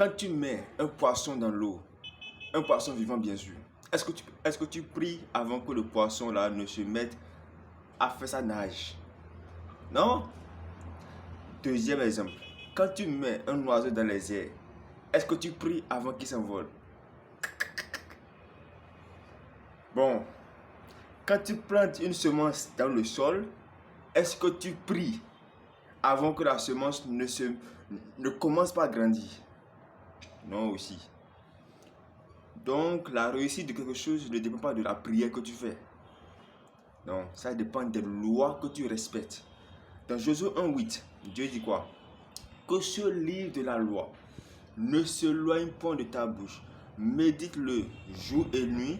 Quand tu mets un poisson dans l'eau, un poisson vivant bien sûr, est-ce que tu pries avant que le poisson là ne se mette à faire sa nage? Non? Deuxième exemple, quand tu mets un oiseau dans les airs, est-ce que tu pries avant qu'il s'envole? Bon, quand tu plantes une semence dans le sol, est-ce que tu pries avant que la semence ne commence pas à grandir? Non aussi. Donc, la réussite de quelque chose ne dépend pas de la prière que tu fais. Non, ça dépend des lois que tu respectes. Dans Josué 1:8, Dieu dit quoi? Que ce livre de la loi ne s'éloigne point de ta bouche. Médite-le jour et nuit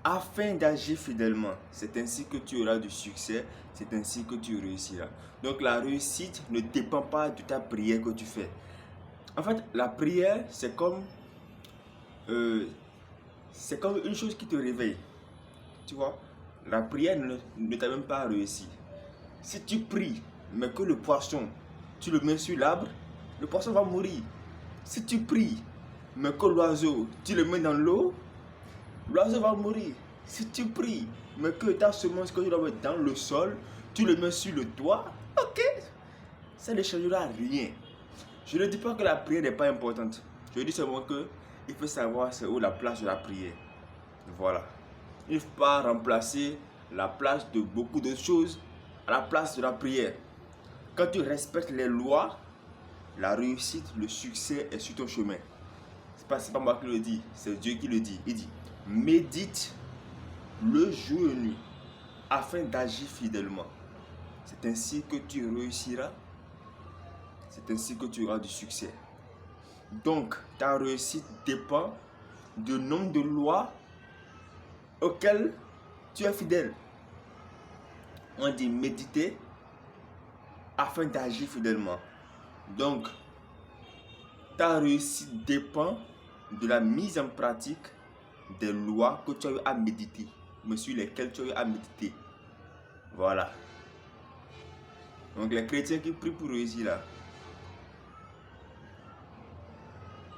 afin d'agir fidèlement. C'est ainsi que tu auras du succès. C'est ainsi que tu réussiras. Donc la réussite ne dépend pas de ta prière que tu fais. En fait, la prière, c'est comme une chose qui te réveille. Tu vois, la prière ne t'a même pas réussi. Si tu pries, mais que le poisson, tu le mets sur l'arbre, le poisson va mourir. Si tu pries, mais que l'oiseau, tu le mets dans l'eau, l'oiseau va mourir. Si tu pries, mais que ta semence que tu dois mettre dans le sol, tu le mets sur le toit, ok, ça ne changera rien. Je ne dis pas que la prière n'est pas importante. Je dis seulement que il faut savoir c'est où la place de la prière. Voilà. Il ne faut pas remplacer la place de beaucoup de choses à la place de la prière. Quand tu respectes les lois, la réussite, le succès est sur ton chemin. C'est pas moi qui le dis, c'est Dieu qui le dit. Il dit, médite le jour et nuit afin d'agir fidèlement. C'est ainsi que tu réussiras. C'est ainsi que tu auras du succès. Donc, ta réussite dépend du nombre de lois auxquelles tu es fidèle. On dit méditer afin d'agir fidèlement. Donc, ta réussite dépend de la mise en pratique des lois que tu as eu à méditer, mais sur lesquelles tu as eu à méditer. Voilà. Donc, les chrétiens qui prient pour réussir là,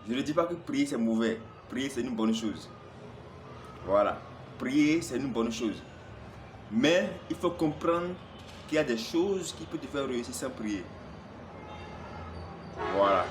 je ne dis pas que prier c'est mauvais. Prier c'est une bonne chose. Voilà. Prier c'est une bonne chose. Mais il faut comprendre qu'il y a des choses qui peuvent te faire réussir sans prier. Voilà.